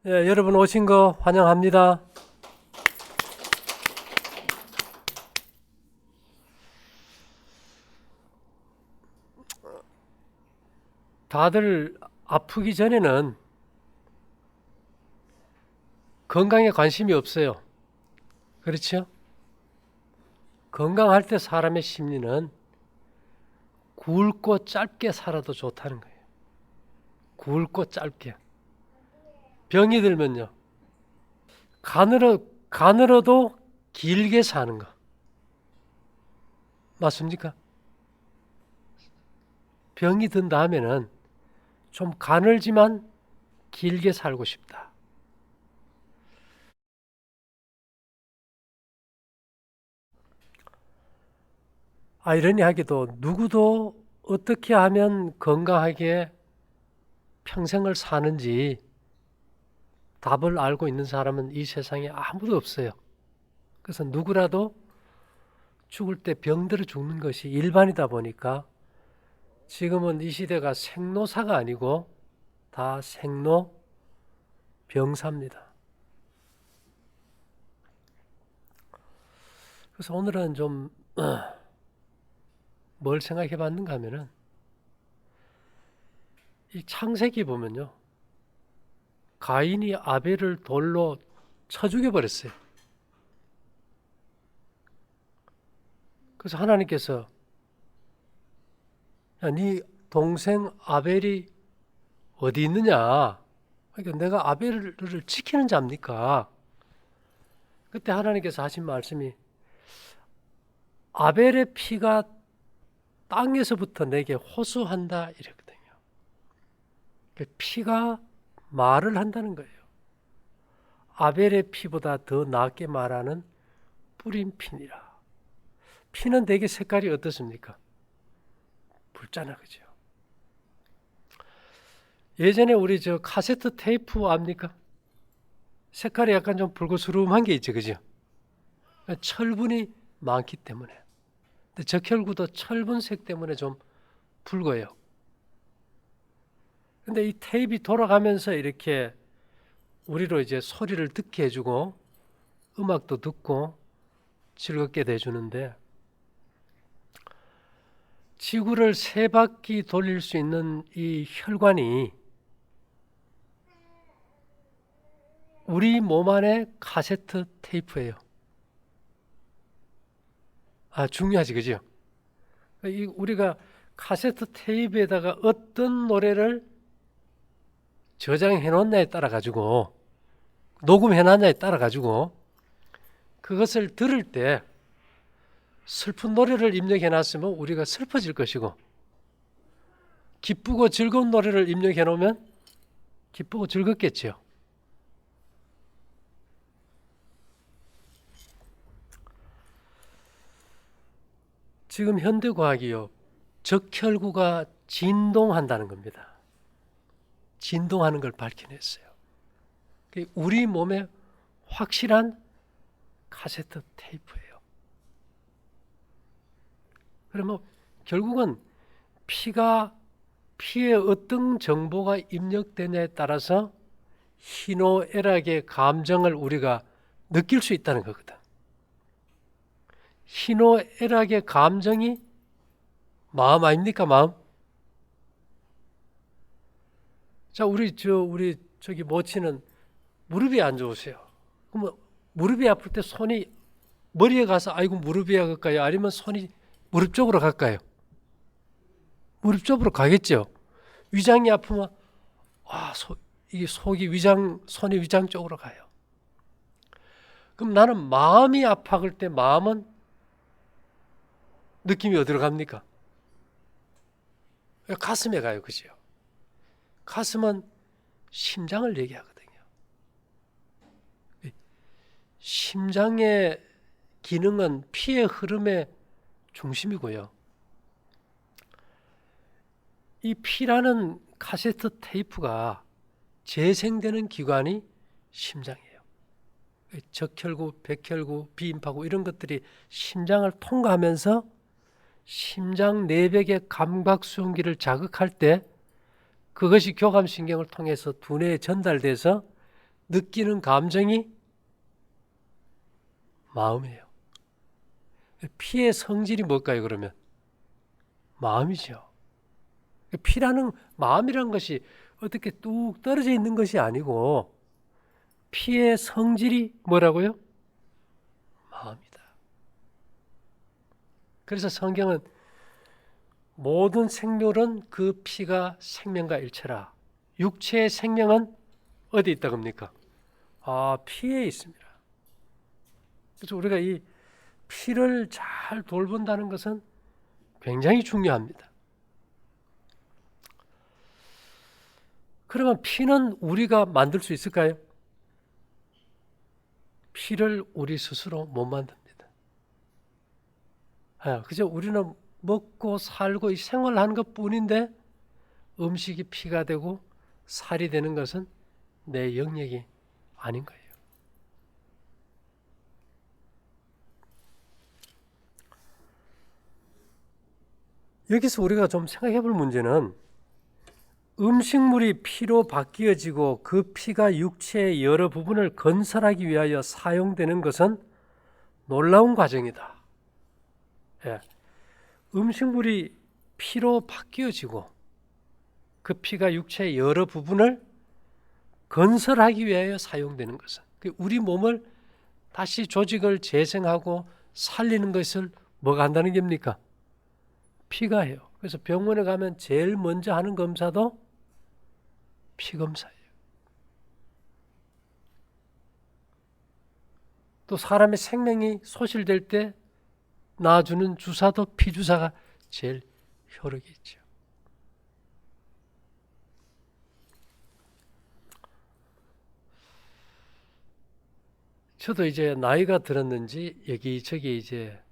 예, 여러분 오신 거 환영합니다. 다들 아프기 전에는 건강에 관심이 없어요. 그렇죠? 건강할 때 사람의 심리는 굵고 짧게 살아도 좋다는 거예요. 굵고 짧게. 병이 들면요. 가늘어도 길게 사는 거. 맞습니까? 병이 든 다음에는 좀 가늘지만 길게 살고 싶다. 아이러니하게도 누구도 어떻게 하면 건강하게 평생을 사는지 답을 알고 있는 사람은 이 세상에 아무도 없어요. 그래서 누구라도 죽을 때 병들어 죽는 것이 일반이다 보니까 지금은 이 시대가 생로사가 아니고 다 생로병사입니다. 그래서 오늘은 좀 뭘 생각해 봤는가 하면은 이 창세기 보면요. 가인이 아벨을 돌로 쳐 죽여버렸어요. 그래서 하나님께서 야, 네 동생 아벨이 어디 있느냐? 그러니까 내가 아벨을 지키는 자입니까? 그때 하나님께서 하신 말씀이 아벨의 피가 땅에서부터 내게 호소한다 이랬거든요. 그 피가 말을 한다는 거예요. 아벨의 피보다 더 낫게 말하는 뿌린 피니라. 피는 되게 색깔이 어떻습니까? 붉잖아, 그죠? 예전에 우리 저 카세트 테이프 압니까? 색깔이 약간 좀 붉으스름한 게 있죠, 그죠? 철분이 많기 때문에. 근데 적혈구도 철분색 때문에 좀 붉어요. 근데 이 테이프가 돌아가면서 이렇게 우리로 이제 소리를 듣게 해주고 음악도 듣고 즐겁게 해주는데 지구를 세 바퀴 돌릴 수 있는 이 혈관이 우리 몸 안에 카세트 테이프예요. 아, 중요하지, 그죠? 우리가 카세트 테이프에다가 어떤 노래를 저장해 놓느냐에 따라 가지고 녹음해 놨냐에 따라 가지고 그것을 들을 때 슬픈 노래를 입력해 놨으면 우리가 슬퍼질 것이고 기쁘고 즐거운 노래를 입력해 놓으면 기쁘고 즐겁겠죠. 지금 현대과학이요. 적혈구가 진동한다는 겁니다. 진동하는 걸 밝혀냈어요. 우리 몸에 확실한 카세트 테이프예요. 그러면 결국은 피에 어떤 정보가 입력되냐에 따라서 희노애락의 감정을 우리가 느낄 수 있다는 거거든. 희노애락의 감정이 마음 아닙니까, 마음? 자, 우리 저기 모치는 무릎이 안 좋으세요. 그럼 무릎이 아플 때 손이 머리에 가서 아이고 무릎이야 갈까요? 아니면 손이 무릎 쪽으로 갈까요? 무릎 쪽으로 가겠죠. 위장이 아프면 이게 속이 손이 위장 쪽으로 가요. 그럼 나는 마음이 아파할 때 마음은 느낌이 어디로 갑니까? 가슴에 가요, 그죠? 가슴은 심장을 얘기하거든요. 심장의 기능은 피의 흐름의 중심이고요. 이 피라는 카세트 테이프가 재생되는 기관이 심장이에요. 적혈구, 백혈구, 비임파구 이런 것들이 심장을 통과하면서 심장 내벽의 감각수용기를 자극할 때 그것이 교감신경을 통해서 두뇌에 전달돼서 느끼는 감정이 마음이에요. 피의 성질이 뭘까요, 그러면? 마음이죠. 피라는, 마음이라는 것이 어떻게 뚝 떨어져 있는 것이 아니고 피의 성질이 뭐라고요? 마음이다. 그래서 성경은 모든 생물은 그 피가 생명과 일체라. 육체의 생명은 어디 있다 겁니까? 피에 있습니다. 그래서 우리가 이 피를 잘 돌본다는 것은 굉장히 중요합니다. 그러면 피는 우리가 만들 수 있을까요? 피를 우리 스스로 못 만듭니다. 그죠? 우리는 먹고 살고 이 생활하는 것 뿐인데 음식이 피가 되고 살이 되는 것은 내 영역이 아닌 거예요. 여기서 우리가 좀 생각해 볼 문제는 음식물이 피로 바뀌어지고 그 피가 육체의 여러 부분을 건설하기 위하여 사용되는 것은 놀라운 과정이다. 음식물이 피로 바뀌어지고 그 피가 육체의 여러 부분을 건설하기 위하여 사용되는 것은 우리 몸을 다시 조직을 재생하고 살리는 것을 뭐가 한다는 겁니까? 피가 해요. 그래서 병원에 가면 제일 먼저 하는 검사도 피 검사예요. 또 사람의 생명이 소실될 때 놔주는 주사도 피 주사가 제일 효력이 있죠. 저도 이제 나이가 들었는지 여기저기 이제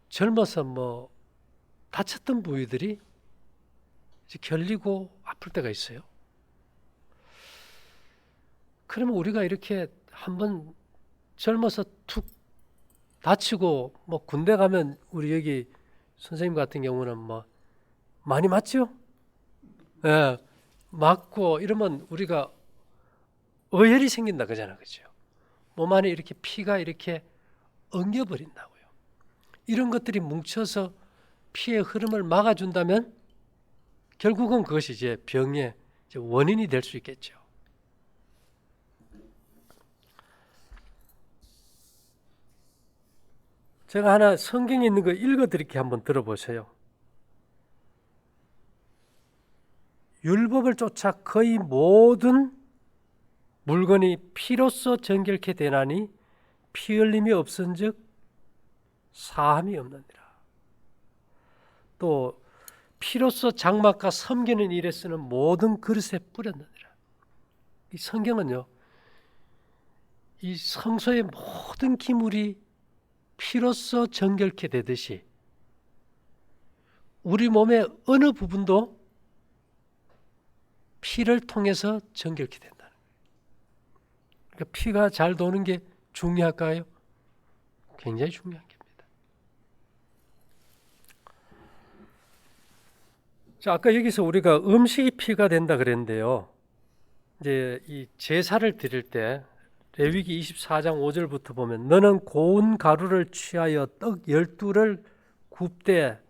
젊어서 뭐 다쳤던 부위들이 이제 결리고 아플 때가 있어요. 그러면 우리가 이렇게 한번 젊어서 툭 다치고 뭐 군대 가면 우리 여기 선생님 같은 경우는 뭐 많이 맞죠? 예, 맞고 이러면 우리가 어혈이 생긴다 그러잖아, 그죠? 몸 안에 이렇게 피가 이렇게 엉겨버린다고요. 이런 것들이 뭉쳐서 피의 흐름을 막아준다면 결국은 그것이 이제 병의 원인이 될 수 있겠죠. 제가 하나 성경에 있는 거 읽어드릴게 한번 들어보세요. 율법을 쫓아 거의 모든 물건이 피로써 정결케 되나니 피 흘림이 없은즉 사함이 없느니라. 또 피로써 장막과 섬기는 일에 쓰는 모든 그릇에 뿌렸느니라. 이 성경은요, 이 성소의 모든 기물이 피로써 정결케 되듯이 우리 몸의 어느 부분도 피를 통해서 정결케 된다는 거예요. 그러니까 피가 잘 도는 게 중요할까요? 굉장히 중요한 겁니다. 자, 아까 여기서 우리가 음식이 피가 된다 그랬는데요. 이제 이 제사를 드릴 때 레위기 24장 5절부터 보면 너는 고운 가루를 취하여 떡 12를 굽되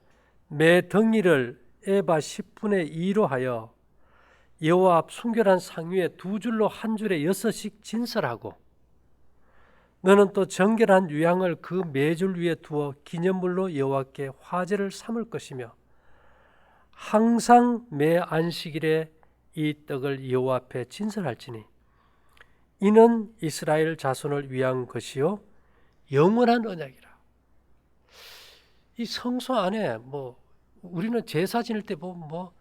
매 덩이를 에바 10분의 2로 하여 여호와 앞 순결한 상 위에 두 줄로 한 줄에 6씩 진설하고 너는 또 정결한 유향을 그 매줄 위에 두어 기념물로 여호와께 화제를 삼을 것이며 항상 매 안식일에 이 떡을 여호와 앞에 진설할지니 이는 이스라엘 자손을 위한 것이요 영원한 언약이라. 이 성소 안에 뭐 우리는 제사 지낼 때 보면 뭐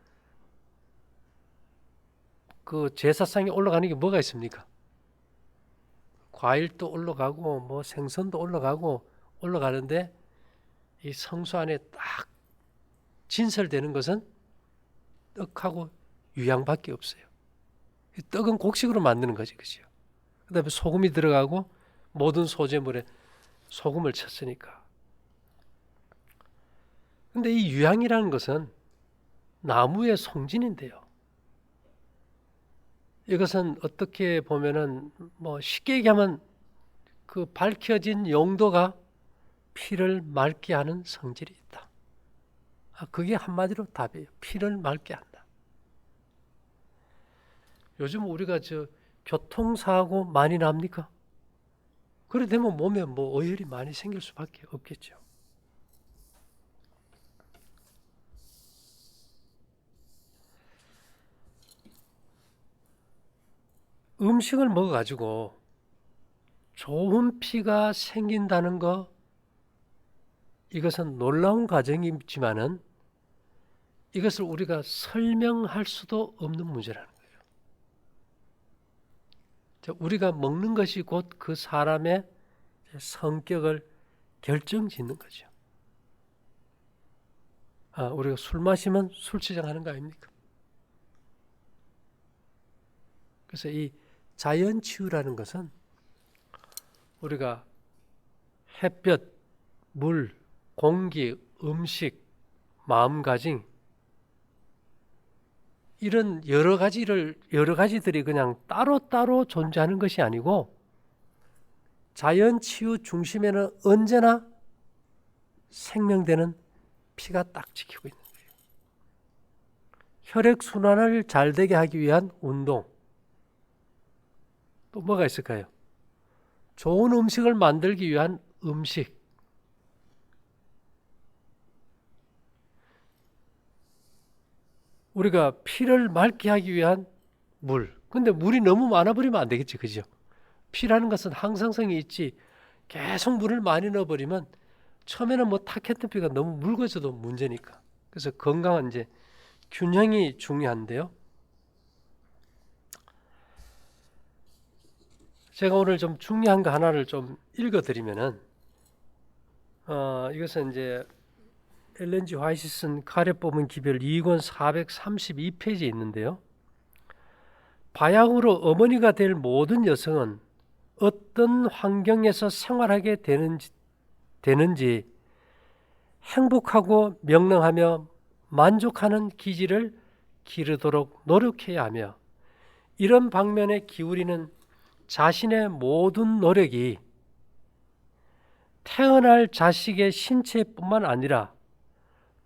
그 제사상에 올라가는 게 뭐가 있습니까? 과일도 올라가고 뭐 생선도 올라가는데 이 성소 안에 딱 진설되는 것은 떡하고 유향밖에 없어요. 이 떡은 곡식으로 만드는 거지, 그죠? 그다음에 소금이 들어가고 모든 소재물에 소금을 쳤으니까. 근데 이 유향이라는 것은 나무의 송진인데요. 이것은 어떻게 보면은 뭐 쉽게 얘기하면 그 밝혀진 용도가 피를 맑게 하는 성질이 있다. 그게 한마디로 답이에요. 피를 맑게 한다. 요즘 우리가 교통사고 많이 납니까? 그래 되면 몸에 뭐 어혈이 많이 생길 수밖에 없겠죠. 음식을 먹어가지고 좋은 피가 생긴다는 거, 이것은 놀라운 과정이지만은 이것을 우리가 설명할 수도 없는 문제라는 거예요. 우리가 먹는 것이 곧 그 사람의 성격을 결정짓는 거죠. 우리가 술 마시면 술취장 하는 거 아닙니까? 그래서 이 자연치유라는 것은 우리가 햇볕, 물, 공기, 음식, 마음가짐 이런 여러 가지들이 그냥 따로따로 존재하는 것이 아니고 자연치유 중심에는 언제나 생명되는 피가 딱 지키고 있는 거예요. 혈액순환을 잘 되게 하기 위한 운동. 또 뭐가 있을까요? 좋은 음식을 만들기 위한 음식. 우리가 피를 맑게 하기 위한 물. 근데 물이 너무 많아버리면 안 되겠지, 그죠? 피라는 것은 항상성이 있지. 계속 물을 많이 넣어버리면 처음에는 뭐 탁했던 피가 너무 묽어져도 문제니까. 그래서 건강한 균형이 중요한데요. 제가 오늘 좀 중요한 거 하나를 좀 읽어드리면은, 이것은 엘렌 G 화이트 쓴 가래 뽑은 기별 2권 432페이지에 있는데요. 바야흐로 어머니가 될 모든 여성은 어떤 환경에서 생활하게 되는지 행복하고 명랑하며 만족하는 기질을 기르도록 노력해야 하며, 이런 방면에 기울이는 자신의 모든 노력이 태어날 자식의 신체뿐만 아니라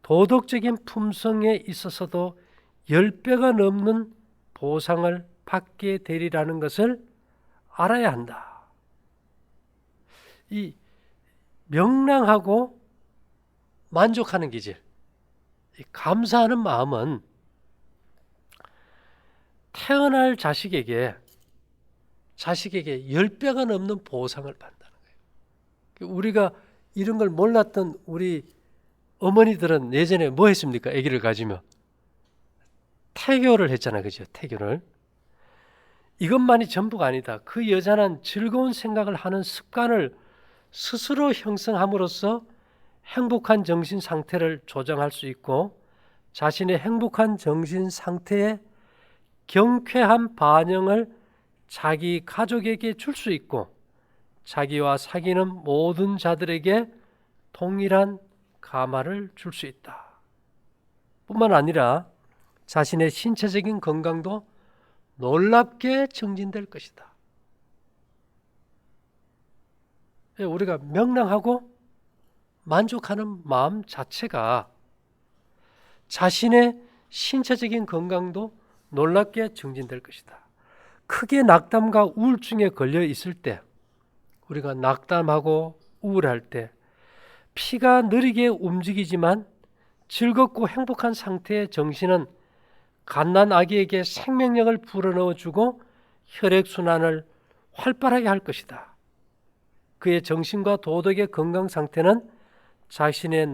도덕적인 품성에 있어서도 10배가 넘는 보상을 받게 되리라는 것을 알아야 한다. 이 명랑하고 만족하는 기질, 감사하는 마음은 태어날 자식에게 10배가 넘는 보상을 받는다는 거예요. 우리가 이런 걸 몰랐던 우리 어머니들은 예전에 뭐 했습니까? 아기를 가지면 태교를 했잖아요. 그죠? 태교를. 이것만이 전부가 아니다. 그 여자는 즐거운 생각을 하는 습관을 스스로 형성함으로써 행복한 정신 상태를 조정할 수 있고, 자신의 행복한 정신 상태에 경쾌한 반응을 자기 가족에게 줄 수 있고, 자기와 사귀는 모든 자들에게 동일한 감화를 줄 수 있다. 뿐만 아니라 자신의 신체적인 건강도 놀랍게 증진될 것이다. 우리가 명랑하고 만족하는 마음 자체가 자신의 신체적인 건강도 놀랍게 증진될 것이다. 크게 낙담과 우울증에 걸려 있을 때, 우리가 낙담하고 우울할 때 피가 느리게 움직이지만 즐겁고 행복한 상태의 정신은 갓난 아기에게 생명력을 불어넣어주고 혈액순환을 활발하게 할 것이다. 그의 정신과 도덕의 건강 상태는 자신의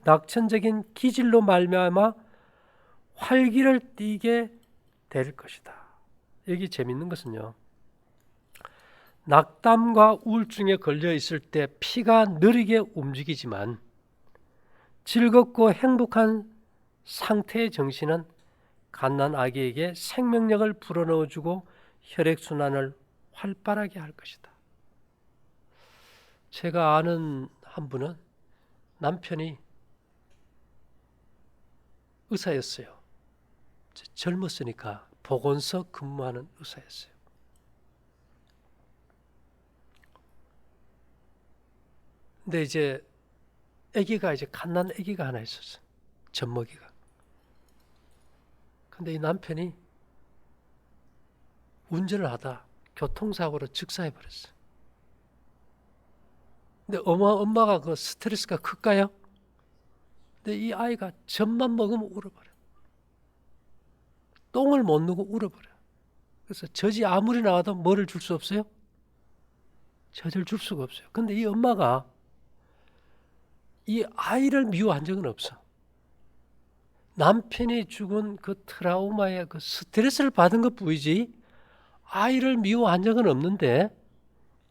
낙천적인 기질로 말미암아 활기를 띠게 될 것이다. 여기 재밌는 것은요, 낙담과 우울증에 걸려 있을 때 피가 느리게 움직이지만 즐겁고 행복한 상태의 정신은 갓난 아기에게 생명력을 불어넣어주고 혈액순환을 활발하게 할 것이다. 제가 아는 한 분은 남편이 의사였어요. 젊었으니까 보건소 근무하는 의사였어요. 근데 이제 갓난 아기가 하나 있었어. 젖먹이가. 근데 이 남편이 운전을 하다 교통사고로 즉사해버렸어. 근데 엄마가 그 스트레스가 클까요? 근데 이 아이가 젖만 먹으면 울어버려. 똥을 못 누고 울어버려. 그래서 젖이 아무리 나와도 뭐를 줄 수 없어요? 젖을 줄 수가 없어요. 근데 이 엄마가 이 아이를 미워한 적은 없어. 남편이 죽은 그 트라우마에 그 스트레스를 받은 것 뿐이지 아이를 미워한 적은 없는데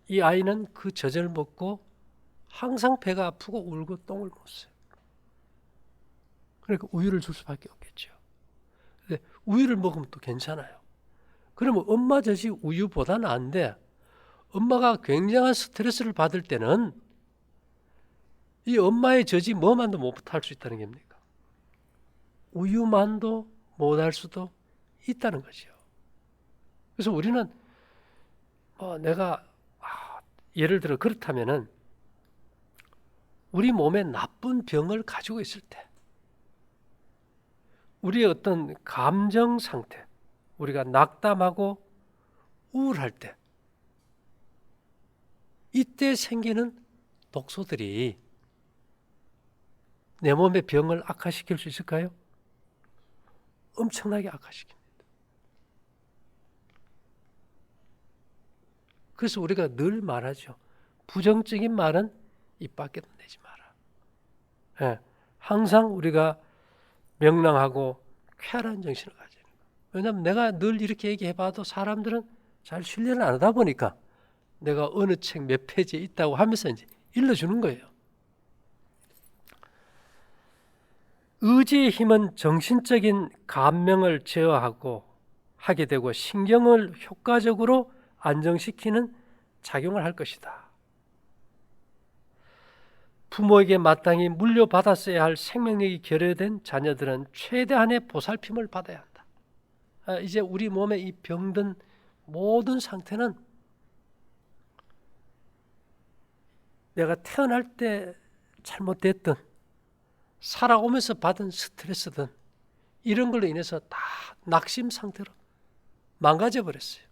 이 아이는 그 젖을 먹고 항상 배가 아프고 울고 똥을 못 써요. 그러니까 우유를 줄 수밖에 없겠죠. 근데 우유를 먹으면 또 괜찮아요. 그러면 엄마 젖이 우유보다 나은데 엄마가 굉장한 스트레스를 받을 때는 이 엄마의 젖이 뭐만도 못할 수 있다는 겁니까? 우유만도 못할 수도 있다는 거죠. 그래서 우리는 내가 예를 들어 그렇다면은 우리 몸에 나쁜 병을 가지고 있을 때 우리의 어떤 감정 상태, 우리가 낙담하고 우울할 때 이때 생기는 독소들이 내 몸의 병을 악화시킬 수 있을까요? 엄청나게 악화시킵니다. 그래서 우리가 늘 말하죠. 부정적인 말은 입 밖에도 내지 마라. 예, 항상 우리가 명랑하고 쾌활한 정신을 가지는 거예요. 왜냐하면 내가 늘 이렇게 얘기해봐도 사람들은 잘 신뢰를 안 하다 보니까 내가 어느 책 몇 페이지에 있다고 하면서 이제 일러주는 거예요. 의지의 힘은 정신적인 감명을 제어하고 하게 되고 신경을 효과적으로 안정시키는 작용을 할 것이다. 부모에게 마땅히 물려받았어야 할 생명력이 결여된 자녀들은 최대한의 보살핌을 받아야 한다. 이제 우리 몸에 이 병든 모든 상태는 내가 태어날 때 잘못됐던 살아오면서 받은 스트레스든 이런 걸로 인해서 다 낙심 상태로 망가져 버렸어요.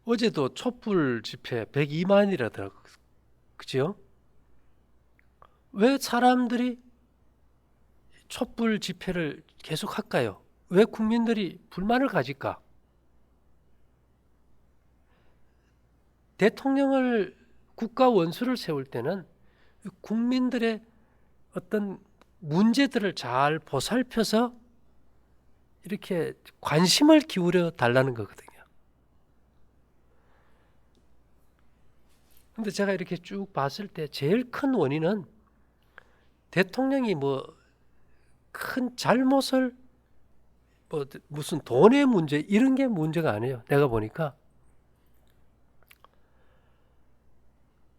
어제도 촛불 집회 102만이라더라고요. 그죠? 왜 사람들이 촛불 집회를 계속 할까요? 왜 국민들이 불만을 가질까? 대통령을 국가 원수를 세울 때는 국민들의 어떤 문제들을 잘 보살펴서 이렇게 관심을 기울여 달라는 거거든요. 근데 제가 이렇게 쭉 봤을 때 제일 큰 원인은 대통령이 큰 잘못을 무슨 돈의 문제 이런 게 문제가 아니에요. 내가 보니까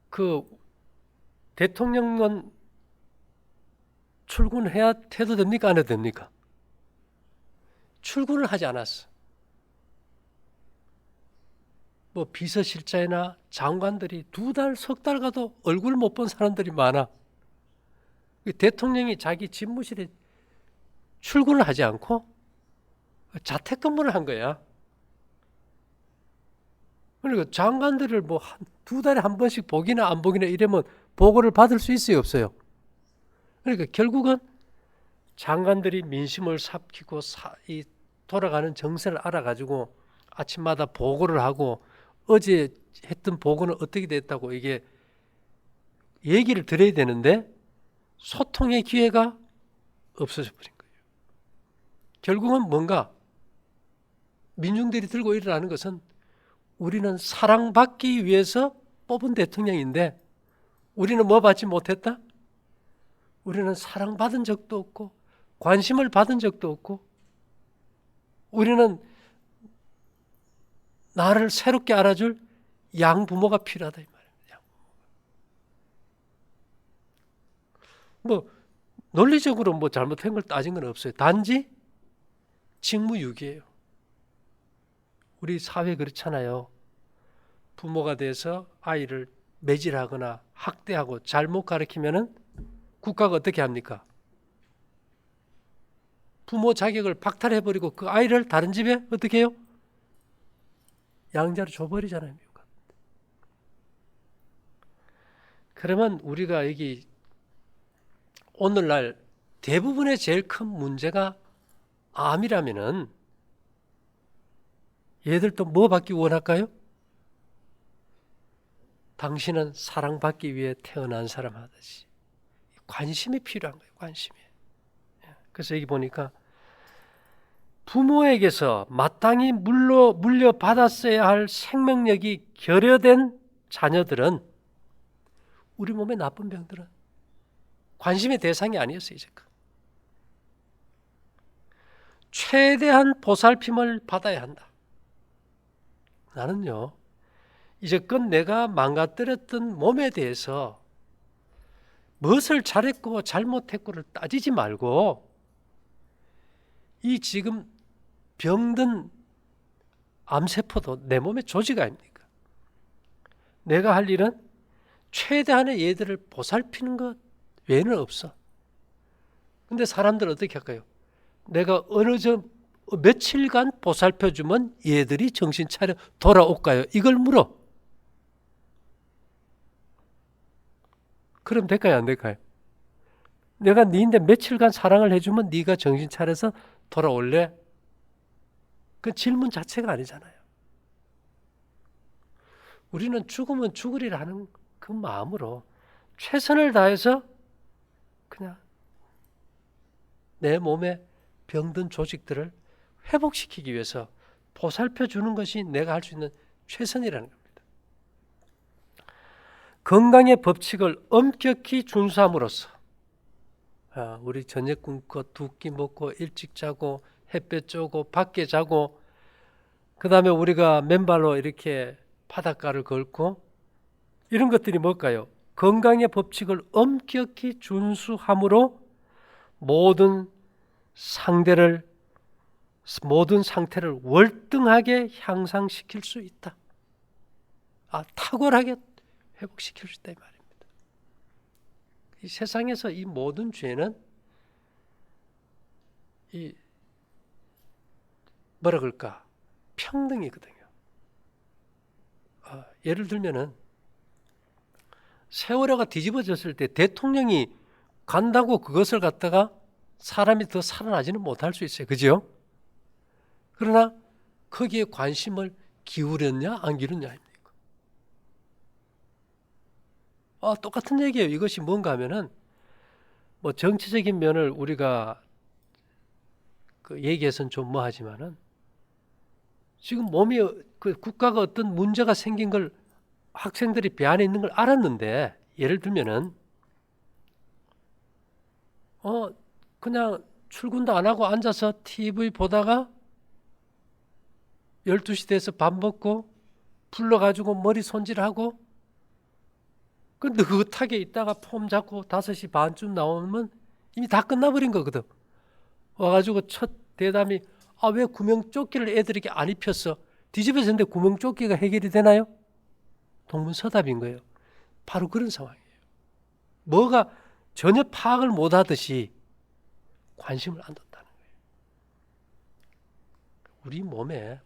그 대통령은 해도 됩니까? 안 해도 됩니까? 출근을 하지 않았어. 비서실장이나 장관들이 2달, 3달 가도 얼굴 못 본 사람들이 많아. 대통령이 자기 집무실에 출근을 하지 않고 자택근무를 한 거야. 그러니까 장관들을 2달에 한 번씩 보기나 안 보기나 이러면 보고를 받을 수 있어요, 없어요? 그러니까 결국은 장관들이 민심을 삽히고 돌아가는 정세를 알아가지고 아침마다 보고를 하고 어제 했던 보고는 어떻게 됐다고 이게 얘기를 드려야 되는데 소통의 기회가 없어져 버린 거예요. 결국은 뭔가 민중들이 들고 일어나는 것은 우리는 사랑받기 위해서 뽑은 대통령인데 우리는 뭐 받지 못했다? 우리는 사랑받은 적도 없고 관심을 받은 적도 없고 우리는 나를 새롭게 알아줄 양부모가 필요하다 이 말입니다. 논리적으로 뭐 잘못한 걸 따진 건 없어요. 단지 직무유기예요. 우리 사회 그렇잖아요. 부모가 돼서 아이를 매질하거나 학대하고 잘못 가르치면은 국가가 어떻게 합니까? 부모 자격을 박탈해버리고 그 아이를 다른 집에 어떻게 해요? 양자로 줘버리잖아요. 그러면 우리가 여기 오늘날 대부분의 제일 큰 문제가 암이라면은 얘들 또 뭐 받기 원할까요? 당신은 사랑받기 위해 태어난 사람 하듯이 관심이 필요한 거예요. 관심이. 그래서 여기 보니까 부모에게서 마땅히 물려받았어야 할 생명력이 결여된 자녀들은 우리 몸의 나쁜 병들은 관심의 대상이 아니었어요. 이제껏. 최대한 보살핌을 받아야 한다. 나는요, 이제껏 내가 망가뜨렸던 몸에 대해서 무엇을 잘했고 잘못했고를 따지지 말고 이 지금 병든 암세포도 내 몸의 조직 아닙니까? 내가 할 일은 최대한의 얘들을 보살피는 것 외에는 없어. 근데 사람들은 어떻게 할까요? 내가 며칠간 보살펴주면 얘들이 정신 차려 돌아올까요? 이걸 물어. 그럼 될까요? 안 될까요? 내가 니인데 며칠간 사랑을 해주면 네가 정신 차려서 돌아올래? 그 질문 자체가 아니잖아요. 우리는 죽으면 죽으리라 하는 그 마음으로 최선을 다해서 그냥 내 몸에 병든 조직들을 회복시키기 위해서 보살펴 주는 것이 내가 할 수 있는 최선이라는 겁니다. 건강의 법칙을 엄격히 준수함으로써 우리 저녁 굶고 두 끼 먹고 일찍 자고 햇볕 쬐고 밖에 자고 그 다음에 우리가 맨발로 이렇게 바닷가를 걷고 이런 것들이 뭘까요? 건강의 법칙을 엄격히 준수함으로 모든 상태를 월등하게 향상시킬 수 있다. 탁월하게 회복시킬 수 있다 이 말입니다. 이 세상에서 이 모든 죄는 이 뭐라 그럴까? 평등이거든요. 예를 들면은 세월호가 뒤집어졌을 때 대통령이 간다고 그것을 갖다가 사람이 더 살아나지는 못할 수 있어요. 그죠? 그러나 거기에 관심을 기울였냐 안 기울였냐 아닙니까? 똑같은 얘기예요. 이것이 뭔가 하면은 뭐 정치적인 면을 우리가 얘기해서는 좀 뭐 하지만은 지금 몸이 국가가 어떤 문제가 생긴 걸 학생들이 배 안에 있는 걸 알았는데 예를 들면은 그냥 출근도 안 하고 앉아서 TV 보다가 12시 돼서 밥 먹고 불러가지고 머리 손질하고 그 느긋하게 있다가 폼 잡고 5시 반쯤 나오면 이미 다 끝나버린 거거든. 와가지고 첫 대담이 왜 구명조끼를 애들에게 안 입혔어? 뒤집어졌는데 구명조끼가 해결이 되나요? 동문서답인 거예요. 바로 그런 상황이에요. 뭐가 전혀 파악을 못하듯이 관심을 안 뒀다는 거예요.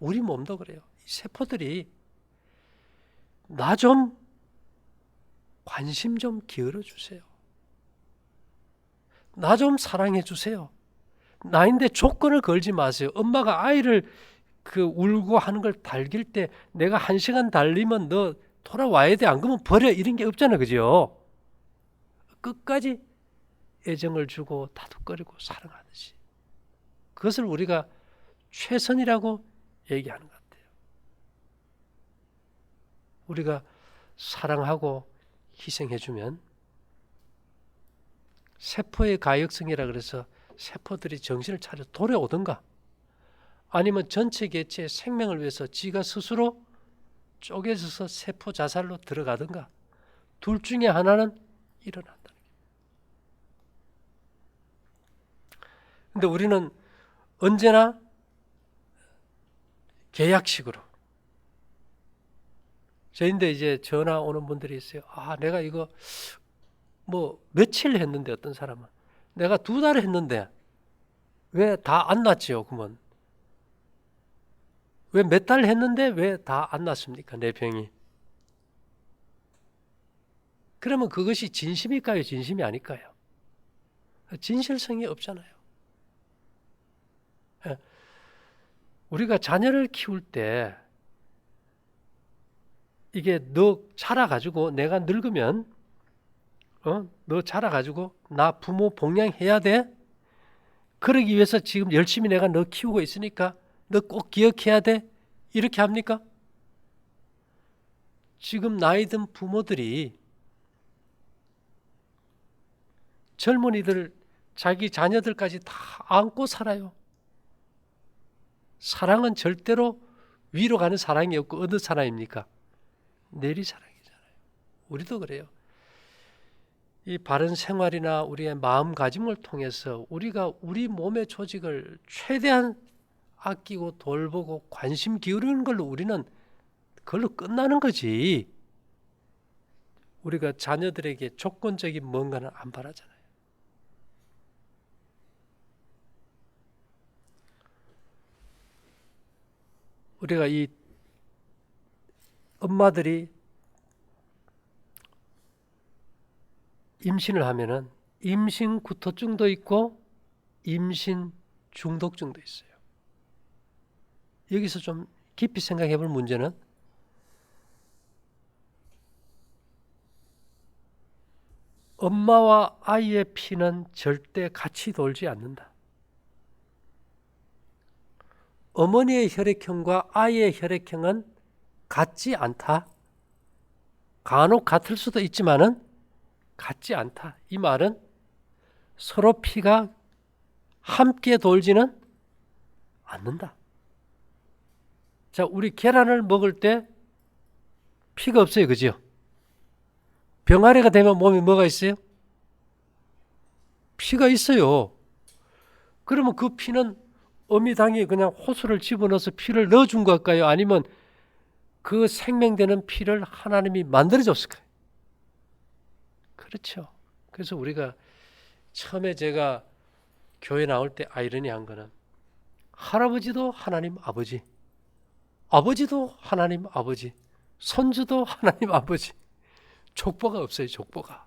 우리 몸도 그래요. 이 세포들이 나 좀 관심 좀 기울여 주세요. 나 좀 사랑해 주세요. 나인데 조건을 걸지 마세요. 엄마가 아이를 울고 하는 걸 달길 때 내가 1시간 달리면 너 돌아와야 돼. 안 그러면 버려. 이런 게 없잖아. 그죠? 끝까지 애정을 주고 다독거리고 사랑하듯이. 그것을 우리가 최선이라고 얘기하는 것 같아요. 우리가 사랑하고 희생해주면 세포의 가역성이라 그래서 세포들이 정신을 차려 돌아오든가 아니면 전체 개체의 생명을 위해서 지가 스스로 쪼개져서 세포 자살로 들어가든가 둘 중에 하나는 일어난다는 거예요. 근데 우리는 언제나 계약식으로. 저인데 이제 전화 오는 분들이 있어요. 아, 내가 이거 뭐 며칠 했는데, 어떤 사람은 내가 2달 했는데 왜 다 안 났지요? 그러면 왜 몇 달 했는데 왜 다 안 났습니까? 내 병이. 그러면 그것이 진심일까요? 진심이 아닐까요? 진실성이 없잖아요. 우리가 자녀를 키울 때 이게 너 자라가지고 내가 늙으면 너 자라가지고 나 부모 봉양해야 돼? 그러기 위해서 지금 열심히 내가 너 키우고 있으니까 너 꼭 기억해야 돼? 이렇게 합니까? 지금 나이 든 부모들이 젊은이들 자기 자녀들까지 다 안고 살아요. 사랑은 절대로 위로 가는 사랑이 없고 어느 사랑입니까? 내리사랑이잖아요. 우리도 그래요. 이 바른 생활이나 우리의 마음가짐을 통해서 우리가 우리 몸의 조직을 최대한 아끼고 돌보고 관심 기울이는 걸로 우리는 그걸로 끝나는 거지. 우리가 자녀들에게 조건적인 뭔가는 안 바라잖아요. 우리가 이 엄마들이 임신을 하면은 임신 구토증도 있고 임신 중독증도 있어요. 여기서 좀 깊이 생각해 볼 문제는 엄마와 아이의 피는 절대 같이 돌지 않는다. 어머니의 혈액형과 아이의 혈액형은 같지 않다. 간혹 같을 수도 있지만은 같지 않다. 이 말은 서로 피가 함께 돌지는 않는다. 자, 우리 계란을 먹을 때 피가 없어요. 그죠? 병아리가 되면 몸에 뭐가 있어요? 피가 있어요. 그러면 그 피는 어미당이 그냥 호수를 집어넣어서 피를 넣어준 걸까요? 아니면 그 생명되는 피를 하나님이 만들어줬을까요? 그렇죠. 그래서 우리가 처음에 제가 교회 나올 때 아이러니한 거는 할아버지도 하나님 아버지, 아버지도 하나님 아버지, 손주도 하나님 아버지. 족보가 없어요. 족보가.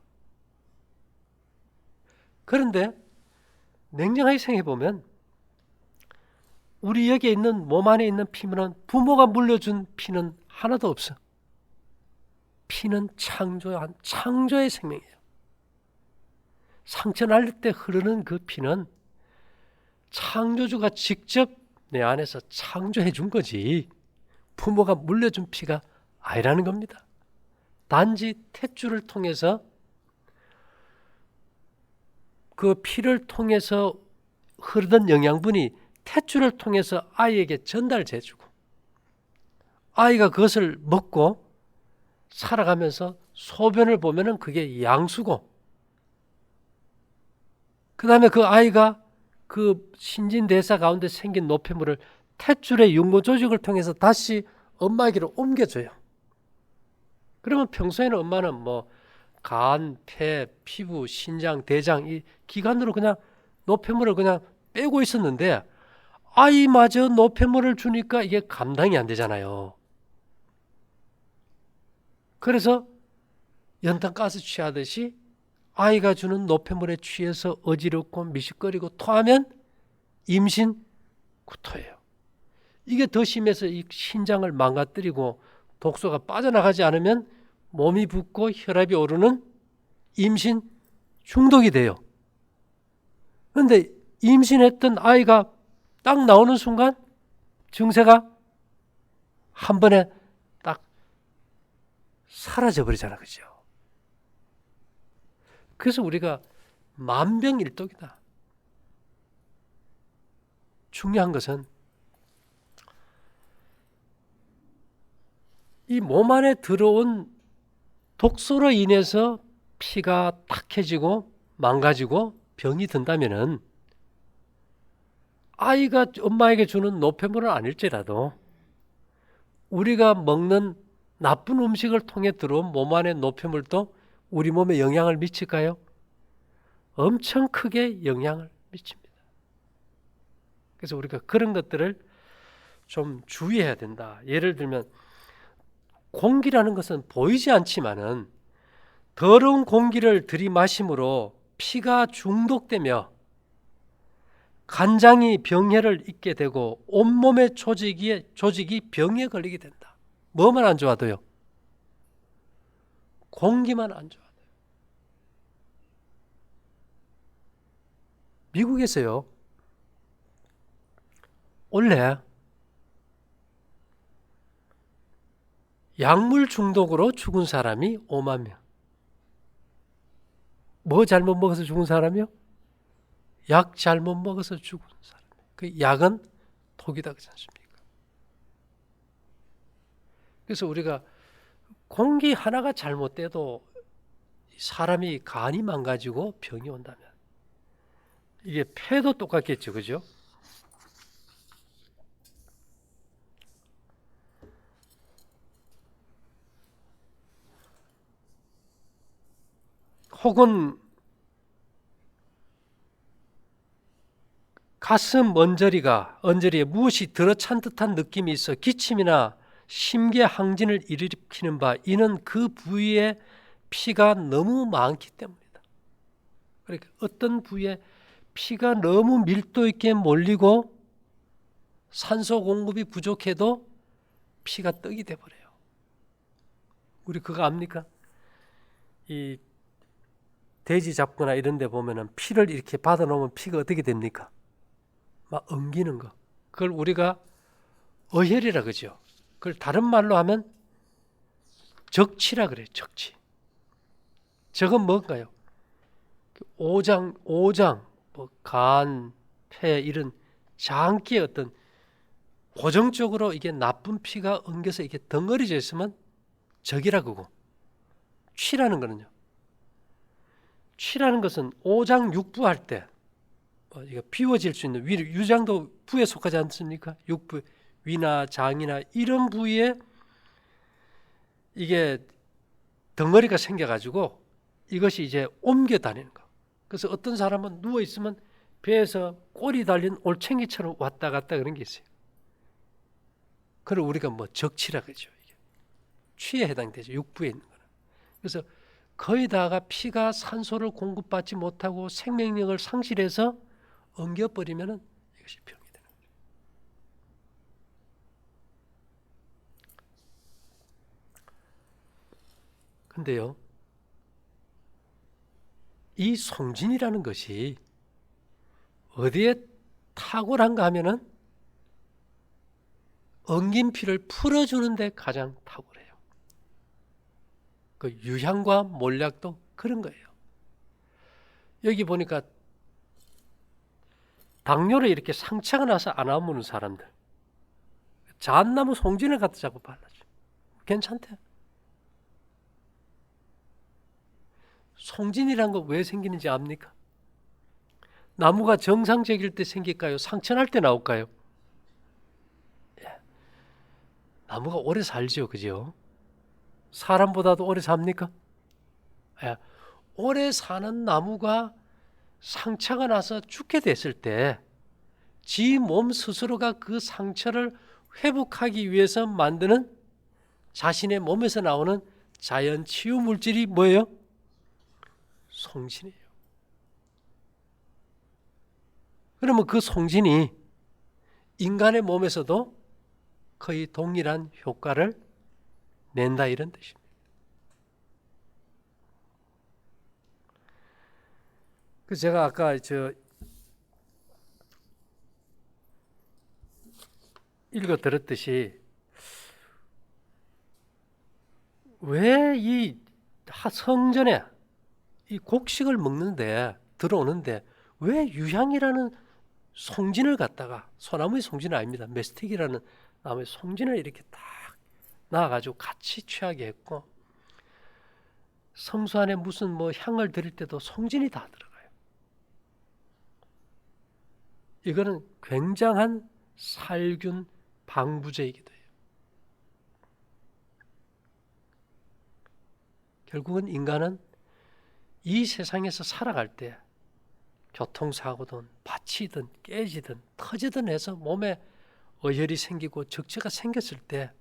그런데 냉정하게 생각해 보면 우리 여기에 있는 몸 안에 있는 피는 부모가 물려준 피는 하나도 없어. 피는 창조한 창조의 생명이에요. 상처 날 때 흐르는 그 피는 창조주가 직접 내 안에서 창조해 준 거지 부모가 물려준 피가 아니라는 겁니다. 단지 탯줄을 통해서 그 피를 통해서 흐르던 영양분이 탯줄을 통해서 아이에게 전달돼주고 아이가 그것을 먹고 살아가면서 소변을 보면은 그게 양수고 그 다음에 그 아이가 그 신진대사 가운데 생긴 노폐물을 탯줄의 융모조직을 통해서 다시 엄마에게로 옮겨줘요. 그러면 평소에는 엄마는 뭐 간, 폐, 피부, 신장, 대장 이 기관으로 그냥 노폐물을 그냥 빼고 있었는데 아이마저 노폐물을 주니까 이게 감당이 안 되잖아요. 그래서 연탄가스 취하듯이 아이가 주는 노폐물에 취해서 어지럽고 미식거리고 토하면 임신 구토예요. 이게 더 심해서 이 신장을 망가뜨리고 독소가 빠져나가지 않으면 몸이 붓고 혈압이 오르는 임신 중독이 돼요. 그런데 임신했던 아이가 딱 나오는 순간 증세가 한 번에 딱 사라져 버리잖아. 그죠? 그래서 우리가 만병일독이다. 중요한 것은 이 몸 안에 들어온 독소로 인해서 피가 탁해지고 망가지고 병이 든다면은 아이가 엄마에게 주는 노폐물은 아닐지라도 우리가 먹는 나쁜 음식을 통해 들어온 몸 안의 노폐물도 우리 몸에 영향을 미칠까요? 엄청 크게 영향을 미칩니다. 그래서 우리가 그런 것들을 좀 주의해야 된다. 예를 들면 공기라는 것은 보이지 않지만은 더러운 공기를 들이마심으로 피가 중독되며 간장이 병해를 입게 되고 온몸의 조직이 병에 걸리게 된다. 뭐만 안 좋아도요? 공기만 안 좋아도요. 미국에서요, 원래 약물 중독으로 죽은 사람이 5만 명. 뭐 잘못 먹어서 죽은 사람이요? 약 잘못 먹어서 죽은 사람. 그 약은 독이다 그렇지 않습니까? 그래서 우리가 공기 하나가 잘못돼도 사람이 간이 망가지고 병이 온다면 이게 폐도 똑같겠죠, 그죠? 혹은 가슴 언저리에 무엇이 들어찬 듯한 느낌이 있어 기침이나 심계 항진을 일으키는 바 이는 그 부위에 피가 너무 많기 때문이다. 그러니까 어떤 부위에 피가 너무 밀도 있게 몰리고 산소 공급이 부족해도 피가 떡이 돼버려요. 우리 그거 압니까? 이 돼지 잡거나 이런 데 보면은 피를 이렇게 받아 놓으면 피가 어떻게 됩니까? 막 엉기는 거. 그걸 우리가 어혈이라 그러죠. 그걸 다른 말로 하면 적치라 그래요. 적치. 적은 뭔가요? 오장, 뭐 간, 폐 이런 장기의 어떤 고정적으로 이게 나쁜 피가 엉겨서 이게 덩어리져 있으면 적이라 그러고, 취라는 거는요. 취라는 것은 오장육부 할 때 이거 비워질 수 있는 유장도 부에 속하지 않습니까? 육부, 위나 장이나 이런 부위에 이게 덩어리가 생겨가지고 이것이 이제 옮겨 다니는 거. 그래서 어떤 사람은 누워 있으면 배에서 꼬리 달린 올챙이처럼 왔다 갔다 그런 게 있어요. 그걸 우리가 뭐 적치라 그러죠. 이게 취에 해당되죠. 육부에 있는 거는. 그래서 거의 다가 피가 산소를 공급받지 못하고 생명력을 상실해서 엉겨버리면은 이것이 병이 되는 거죠. 근데요, 이 송진이라는 것이 어디에 탁월한가 하면은 엉긴 피를 풀어주는 데 가장 탁월해요. 그 유향과 몰약도 그런 거예요. 여기 보니까 당뇨를 이렇게 상처가 나서 안 아무는 사람들, 잣나무 송진을 갖다 자꾸 발라줘. 괜찮대. 송진이란 거 왜 생기는지 압니까? 나무가 정상적일 때 생길까요? 상처 날 때 나올까요? 예. 나무가 오래 살죠, 그죠? 사람보다도 오래 삽니까? 예. 오래 사는 나무가 상처가 나서 죽게 됐을 때 지 몸 스스로가 그 상처를 회복하기 위해서 만드는 자신의 몸에서 나오는 자연 치유 물질이 뭐예요? 송진이에요. 그러면 그 송진이 인간의 몸에서도 거의 동일한 효과를 낸다 이런 뜻입니다. 그 제가 아까 읽어 들었듯이 왜 이 성전에 이 곡식을 먹는데 들어오는데 왜 유향이라는 송진을 갖다가 소나무의 송진은 아닙니다. 메스틱이라는 나무의 송진을 이렇게 딱 놔가지고 같이 취하게 했고 성수 안에 무슨 뭐 향을 드릴 때도 송진이 다 들어가요. 이거는 굉장한 살균 방부제이기도 해요. 결국은 인간은 이 세상에서 살아갈 때 교통사고든 다치든 깨지든 터지든 해서 몸에 어혈이 생기고 적체가 생겼을 때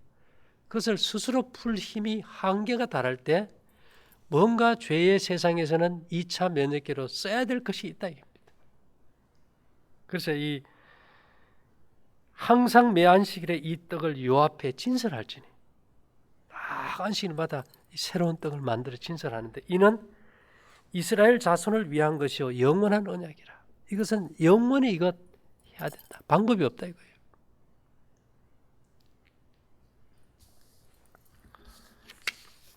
그것을 스스로 풀 힘이 한계가 달할 때 뭔가 죄의 세상에서는 2차 면역기로 써야 될 것이 있다 이겁니다. 그래서 이 항상 매 안식일에 이 떡을 요 앞에 진설할지니 안식일마다 새로운 떡을 만들어 진설하는데 이는 이스라엘 자손을 위한 것이요 영원한 언약이라. 이것은 영원히 이것 해야 된다. 방법이 없다 이거예요.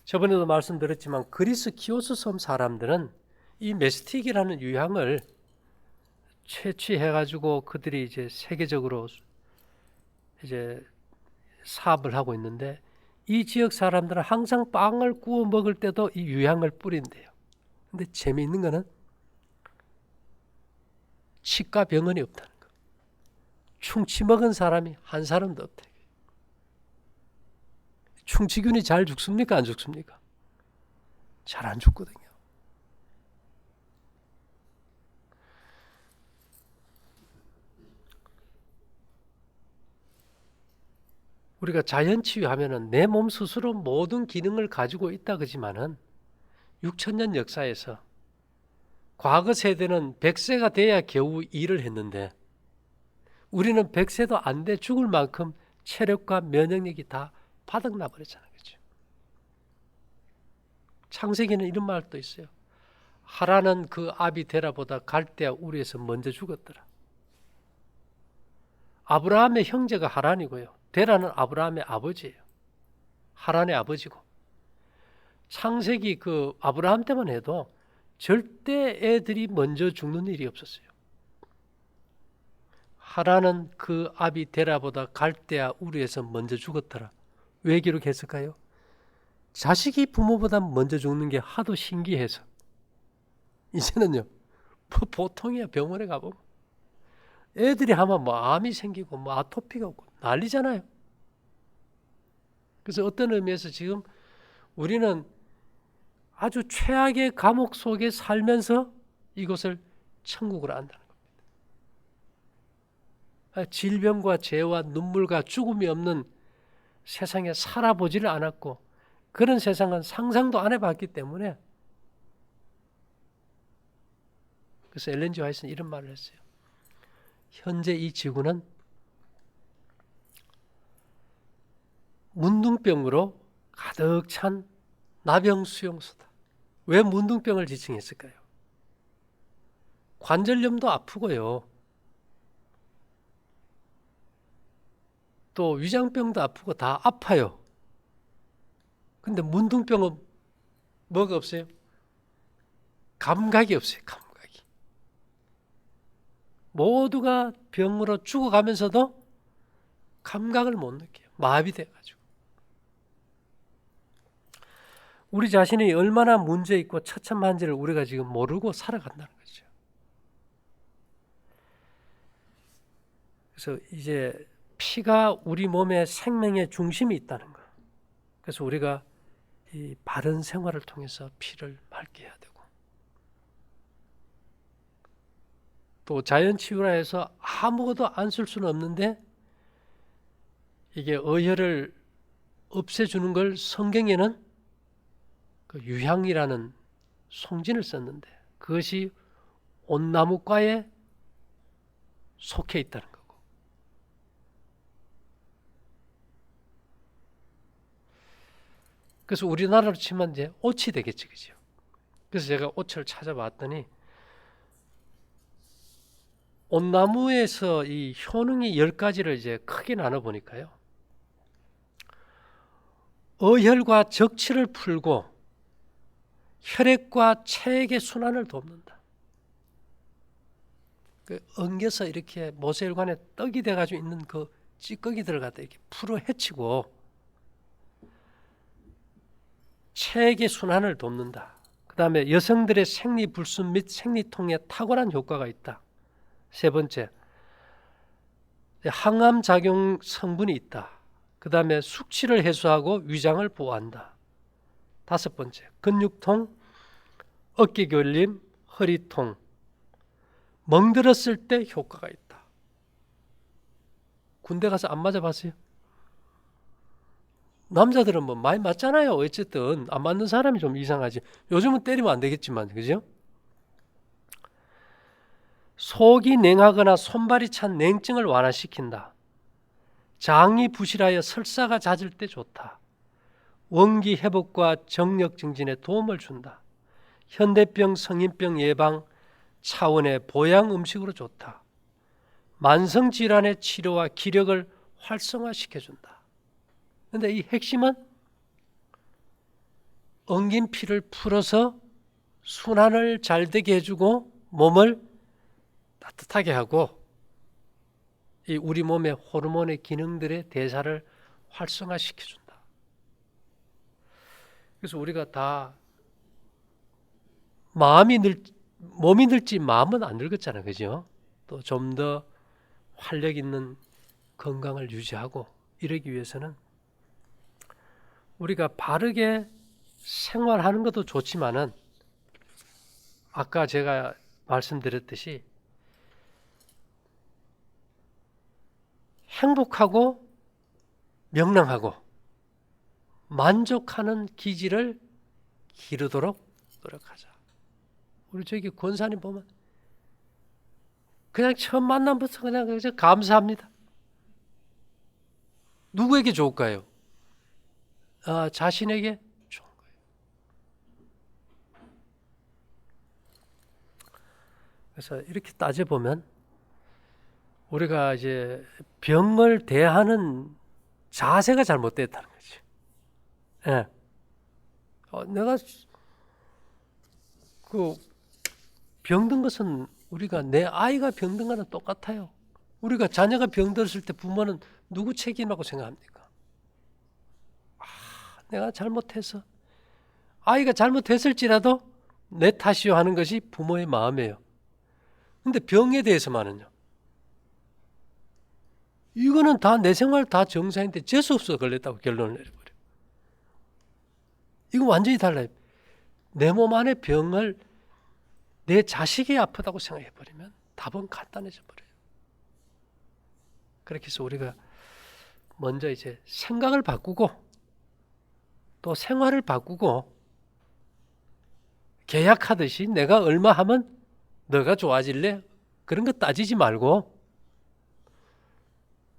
저번에도 말씀드렸지만 그리스 키오스 섬 사람들은 이 메스틱이라는 유향을 채취해가지고 그들이 이제 세계적으로 이제 사업을 하고 있는데 이 지역 사람들은 항상 빵을 구워 먹을 때도 이 유향을 뿌린대요. 근데 재미있는 거는 치과 병원이 없다는 거. 충치 먹은 사람이 한 사람도 없다. 충치균이 잘 죽습니까? 안 죽습니까? 잘 안 죽거든요. 우리가 자연치유하면은 내 몸 스스로 모든 기능을 가지고 있다 그지만은 6,000년 역사에서 과거 세대는 100세가 돼야 겨우 일을 했는데 우리는 100세도 안 돼 죽을 만큼 체력과 면역력이 다 바닥나 버렸잖아요. 그렇죠? 창세기는 이런 말도 있어요. 하라는 그 아비 데라보다 갈대아 우리에서 먼저 죽었더라. 아브라함의 형제가 하란이고요. 데라는 아브라함의 아버지예요. 하란의 아버지고. 창세기 그 아브라함 때만 해도 절대 애들이 먼저 죽는 일이 없었어요. 하란은 그 아비 데라보다 갈대아 우르에서 먼저 죽었더라. 왜 기록했을까요? 자식이 부모보다 먼저 죽는 게 하도 신기해서. 이제는요, 보통이야. 병원에 가보면 애들이 하면 뭐 암이 생기고 뭐 아토피가 오고 난리잖아요. 그래서 어떤 의미에서 지금 우리는 아주 최악의 감옥 속에 살면서 이곳을 천국으로 안다는 겁니다. 질병과 재와 눈물과 죽음이 없는 세상에 살아보지를 않았고 그런 세상은 상상도 안 해봤기 때문에 그래서 엘렌 G 화이트는 이런 말을 했어요. 현재 이 지구는 문둥병으로 가득 찬 나병 수용소다. 왜 문둥병을 지칭했을까요? 관절염도 아프고요. 또 위장병도 아프고 다 아파요. 근데 문둥병은 뭐가 없어요? 감각이 없어요. 감각이. 모두가 병으로 죽어가면서도 감각을 못 느껴요. 마비돼가지고. 우리 자신이 얼마나 문제 있고 처참한지를 우리가 지금 모르고 살아간다는 거죠. 그래서 이제 피가 우리 몸의 생명의 중심이 있다는 거. 그래서 우리가 이 바른 생활을 통해서 피를 맑게 해야 되고 또 자연치유라 해서 아무것도 안 쓸 수는 없는데 이게 어혈을 없애주는 걸 성경에는 그 유향이라는 송진을 썼는데 그것이 온나무과에 속해 있다는 거고 그래서 우리나라로 치면 이제 옷이 되겠지 그죠? 그래서 제가 옷을 찾아봤더니 온나무에서 이 효능이 10가지를 이제 크게 나눠 보니까요. 어혈과 적치를 풀고 혈액과 체액의 순환을 돕는다. 그 엉겨서 이렇게 모세혈관에 떡이 돼가지고 있는 그 찌꺼기들을 갖다 이렇게 풀어 헤치고 체액의 순환을 돕는다. 그 다음에 여성들의 생리불순 및 생리통에 탁월한 효과가 있다. 세 번째, 항암 작용 성분이 있다. 그 다음에 숙취를 해소하고 위장을 보호한다. 5번째, 근육통, 어깨 결림, 허리통, 멍들었을 때 효과가 있다. 군대 가서 안 맞아봤어요? 남자들은 뭐 많이 맞잖아요. 어쨌든 안 맞는 사람이 좀 이상하지. 요즘은 때리면 안 되겠지만, 그죠? 속이 냉하거나 손발이 찬 냉증을 완화시킨다. 장이 부실하여 설사가 잦을 때 좋다. 원기 회복과 정력 증진에 도움을 준다. 현대병, 성인병 예방 차원의 보양 음식으로 좋다. 만성 질환의 치료와 기력을 활성화시켜준다. 그런데 이 핵심은 엉긴 피를 풀어서 순환을 잘 되게 해주고 몸을 따뜻하게 하고 이 우리 몸의 호르몬의 기능들의 대사를 활성화시켜준다. 그래서 우리가 다 몸이 늙지 마음은 안 늙었잖아, 그죠? 또 좀 더 활력 있는 건강을 유지하고 이러기 위해서는 우리가 바르게 생활하는 것도 좋지만은 아까 제가 말씀드렸듯이 행복하고 명랑하고 만족하는 기질을 기르도록 노력하자. 우리 저기 권사님 보면 그냥 처음 만남부터 그냥 감사합니다. 누구에게 좋을까요? 자신에게 좋은 거예요. 그래서 이렇게 따져보면 우리가 이제 병을 대하는 자세가 잘못됐다는 거지. 예. 내가 그 병든 것은 우리가 내 아이가 병든 거는 똑같아요. 우리가 자녀가 병들었을 때 부모는 누구 책임이라고 생각합니까? 내가 잘못해서 아이가 잘못했을지라도 내 탓이요 하는 것이 부모의 마음이에요. 근데 병에 대해서만은요. 이거는 다 내 생활 다 정상인데 재수없어 걸렸다고 결론을 내려버려. 이거 완전히 달라요. 내 몸 안의 병을 내 자식이 아프다고 생각해버리면 답은 간단해져 버려요. 그렇게 해서 우리가 먼저 이제 생각을 바꾸고 또 생활을 바꾸고 계약하듯이 내가 얼마 하면 너가 좋아질래? 그런 거 따지지 말고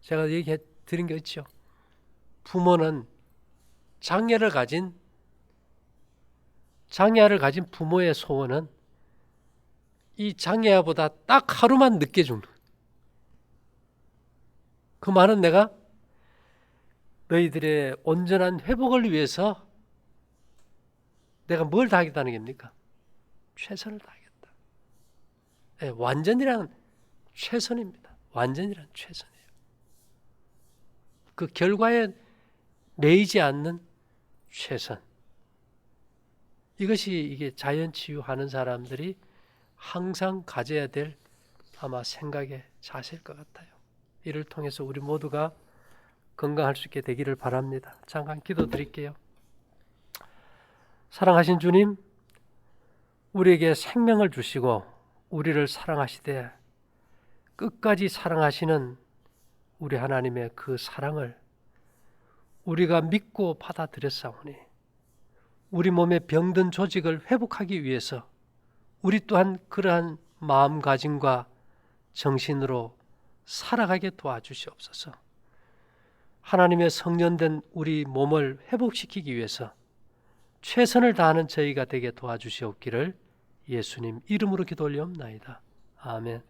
제가 얘기해 드린 게 있죠. 부모는 장애를 가진 부모의 소원은 이 장애아보다 딱 하루만 늦게 죽는 거예요. 그 말은 내가 너희들의 온전한 회복을 위해서 내가 뭘 다하겠다는 겁니까? 최선을 다하겠다. 네, 완전이란 최선입니다. 완전이란 최선이에요. 그 결과에 매이지 않는 최선. 이것이 이게 자연치유하는 사람들이 항상 가져야 될 아마 생각의 자세일 것 같아요. 이를 통해서 우리 모두가 건강할 수 있게 되기를 바랍니다. 잠깐 기도드릴게요. 사랑하신 주님, 우리에게 생명을 주시고 우리를 사랑하시되 끝까지 사랑하시는 우리 하나님의 그 사랑을 우리가 믿고 받아들였사오니 우리 몸의 병든 조직을 회복하기 위해서 우리 또한 그러한 마음가짐과 정신으로 살아가게 도와주시옵소서. 하나님의 성년된 우리 몸을 회복시키기 위해서 최선을 다하는 저희가 되게 도와주시옵기를 예수님 이름으로 기도 올리옵나이다. 아멘.